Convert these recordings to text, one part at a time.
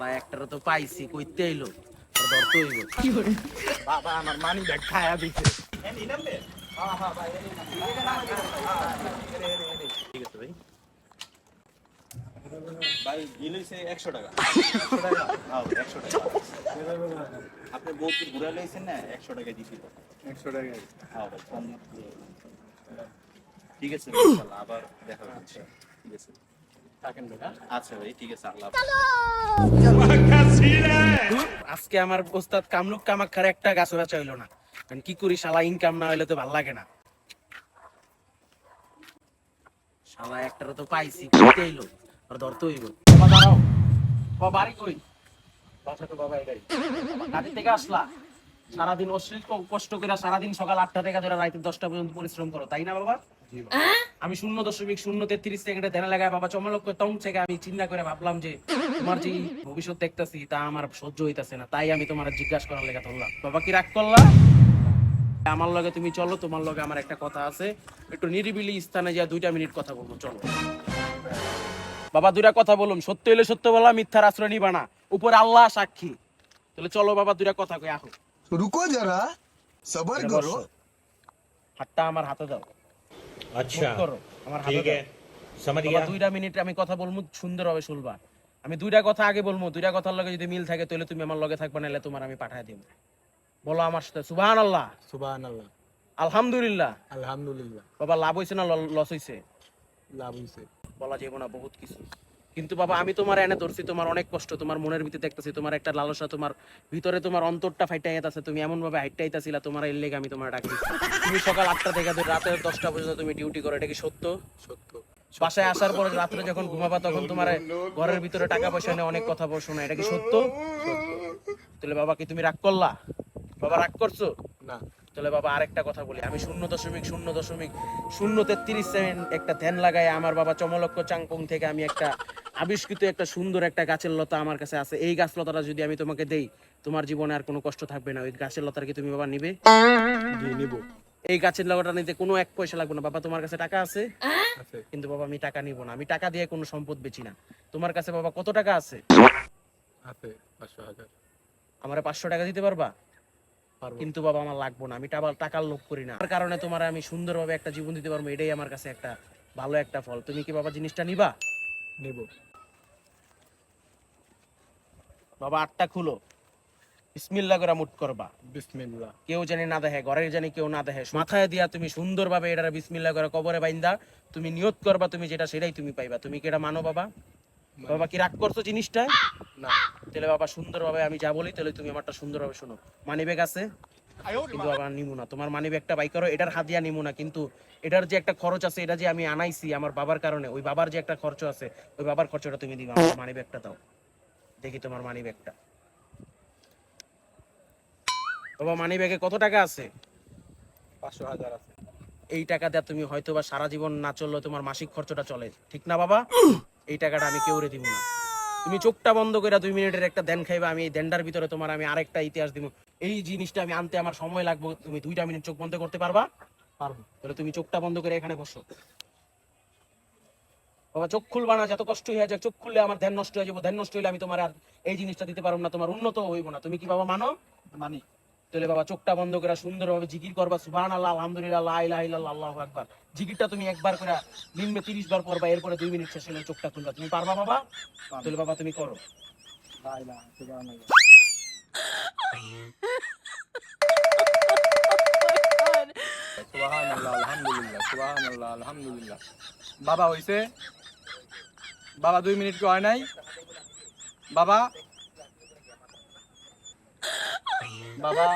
শালা একটারও তো পাইছি, কইতে এলো আর ধরতে হইব। বাবা আমার মানি ব্যাগ খায়া দিছে। ঠিক আছে ভাই। ভাই বিল হইছে 100 টাকা। 100 টাকা? হ্যাঁ 100 টাকা। আপনি বহুত ঘুরে লাইছেন না 100 টাকা দিছি তো। 100 টাকা। হ্যাঁ ভাই কম ঠিক আছে ভাই, ইনশাআল্লাহ আবার দেখা হচ্ছে। ঠিক আছে থাকেন ভাই। আচ্ছা ভাই ঠিক আছে, আল্লাহ আজকে আমার ওস্তাদ কামরুক কামাক্ষার একটা গাছরা চাইলো না, কারণ কি করি শালা ইনকাম না হইলে তো ভাল লাগে না। শালা একটারও তো পাইছি, কইতে এলো আর ধরতে হইব। বাবা দাঁড়াও, বাবা বাড়ি কই? বাসা তো বাবা এটাই। কাজে থেকে আসলা, সারাদিন অশ্লীল কষ্ট করে সারাদিন সকাল 8টা থেকে ধরে রাত 10টা পর্যন্ত পরিশ্রম করো, তাই না বাবা? আমি 0.033 সেকেন্ডে ধ্যান লাগায় বাবা চমলক টং থেকে আমি চিন্তা করে ভাবলাম যে তোমার যে ভবিষ্যৎ দেখতেছি তা আমার সহ্য হইতাছে না, তাই আমি তোমার জিজ্ঞাসা করার লেগে ধরলাম। বাবা কি রাগ করলা? আমার লগে তুমি চলো, তোমার লগে আমার একটা কথা আছে, একটু নিরিবিলি স্থানে যা 2টা মিনিট কথা বলবো, চলো। বাবা 2টা কথা বলুন, সত্য হইলে সত্য বলা, মিথ্যার আশ্রয় নিবা না, উপরে আল্লাহ সাক্ষী। তাহলে চলো বাবা 2টা কথা কই আহো। रुको जरा सबर करो। হাতটা আমার হাতে দাও। अच्छा মুখ করো, আমার হাতে ठीक দাও। है समझ বাবা गया 2টা মিনিট আমি কথা বলবো, সুন্দরভাবে শুনবা। আমি 2টা কথা আগে বলবো, 2টা কথার লগে যদি মিল থাকে তাহলে তুমি আমার লগে থাকবা, নাহলে তোমার আমি পাঠায় দিব। বলো আমার সাথে সুবহানাল্লাহ, সুবহানাল্লাহ, আলহামদুলিল্লাহ। আলহামদুলিল্লাহ। বাবা লাভ হইছে না লস হইছে? লাভ হইছে। বলা যাবে না বহুত কিছু, কিন্তু বাবা আমি তোমার এনে ধরছি, তোমার অনেক কষ্ট, তোমার মনের ভিতরে দেখতেছি তোমার একটা লালসা, তোমার ভিতরে তোমার অন্তরটা ফাইটাই আছে, তুমি এমন ভাবে হাইটটা আইতাছিলা, তোমার এর লেগে আমি তোমার ডাকছি। তুমি সকাল 8টা থেকে রাতে 10টা পর্যন্ত তুমি ডিউটি করো, এটা কি সত্য? সত্য। বাসায় আসার পরে রাত্রে যখন ঘুমাবা তখন তোমার ঘরের ভিতরে টাকা পয়সা নিয়ে অনেক কথা বলছো না, এটা কি সত্য? তাহলে বাবা কি তুমি রাগ করলা? বাবা রাগ করছো না। তাহলে বাবা আরেকটা কথা বলি, আমি 0.0.033 সেকেন্ড একটা ধ্যান লাগাই আমার বাবা চমলক্ষ চাংপং থেকে আমি একটা আবিষ্কৃত একটা সুন্দর একটা গাছের লতা আমার কাছে আছে, এই গাছ লতাটা যদি আমি তোমাকে দেই তোমার জীবনে আর কোনো কষ্ট থাকবে না। ওই গাছের লতার কি তুমি বাবা নিবে? জি নিব। এই গাছের লতাটা নিতে কোনো 1 পয়সা লাগবে না। বাবা তোমার কাছে টাকা আছে? আছে। কিন্তু বাবা আমি টাকা নিব না, আমি টাকা দিয়ে কোনো সম্পদ বেচি না। তোমার কাছে বাবা কত টাকা আছে? আছে 500,000। আমারে 500 টাকা দিতে পারবা? পারবো। কিন্তু বাবা আমার লাগবো না, আমি টাকার লোভ করি না, তার কারণে তোমার আমি সুন্দরভাবে একটা জীবন দিতে পারবো, এটাই আমার কাছে একটা ভালো একটা ফল। তুমি কি বাবা জিনিসটা নিবা? নিব। বাবা 8টা খুলো, বিসমিল্লাহ করে মুট করবা, বিসমিল্লাহ। কেউ জানি না দেখে, ঘরের জানি কেউ না দেখে, মাথায় দিয়া তুমি সুন্দরভাবে এটারে বিসমিল্লাহ করে কবরে বাইন্দা তুমি নিয়ত করবা, তুমি যেটা সেটাই তুমি পাইবা। তুমি কি এটা মানো বাবা? বাবা কি রাগ করছো জিনিসটা? না। তাহলে বাবা সুন্দরভাবে আমি যা বলি তাহলে তুমি আমারটা সুন্দরভাবে শোনো। মানিব্যাগ আছে? কিন্তু বাবা নিমু না, তোমার মানিব্যাগটা বাই করো, এটার হাত দিয়া নিমু না, কিন্তু এটার যে একটা খরচ আছে, এটা যে আমি আনাইছি আমার বাবার কারণে, ওই বাবার যে একটা খরচ আছে, ওই বাবার খরচটা তুমি দিবা। আমার মানিব্যাগটা দাও, দেখি তোমার মানিব্যাগটা। বাবা মানিব্যাগে কত টাকা আছে? 500,000 আছে। এই টাকা দিয়ে তুমি হয়তো বা সারা জীবন না চললেও তোমার মাসিক খরচটা চলে, ঠিক না বাবা? এই টাকাটা আমি কেউরে দিব না। তুমি চোখটা বন্ধ করে 2 মিনিটের একটা ধ্যান খাইবা, আমি এই ধ্যানটার ভিতরে তোমার আমি আরেকটা ইতিহাস দিব। এই জিনিসটা আমি আনতে আমার সময় লাগবে, তুমি 2টা মিনিট চোখ বন্ধ করতে পারবা? পারবো। তাহলে তুমি চোখটা বন্ধ করে এখানে বসো। বাবা চোখ খুলবা না, যত কষ্ট হয়ে যায়, চোখ খুললে আমার ধ্যান নষ্ট হয়ে যাবো, ধ্যান নষ্ট হইলে আমি তোমার আর এই জিনিসটা দিতে পারবো না, তোমার উন্নত হইব না। তুমি কি বাবা মানো? মানি। তাহলে বাবা চোখটা বন্ধ করে সুন্দরভাবে জিকির করবা, সুবহানাল্লাহ, আলহামদুলিল্লাহ, লা ইলাহা ইল্লাল্লাহ, আল্লাহু আকবার। জিকিরটা তুমি একবার করে নিম্নে 30 বার পড়বা, এরপরে 2 মিনিট শেষ হলে চোখটা খুলবা। তুমি পারবা বাবা? তাহলে বাবা তুমি করো। লা ইলাহা সুবহানাল্লাহ। সুবহানাল্লাহ, আলহামদুলিল্লাহ, সুবহানাল্লাহ, আলহামদুলিল্লাহ। বাবা হইছে? বাবা 2 মিনিট কি হয় নাই? বাবা বাবা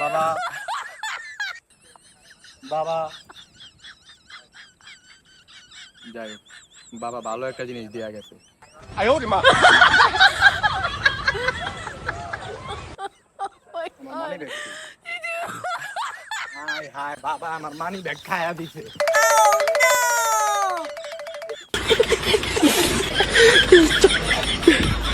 বাবা বাবা যাই হোক, বাবা ভালো একটা জিনিস দেয়া গেছে। হায় হায়, বাবা আমার মানি ব্যাগ খায়া দিছে। Oh no!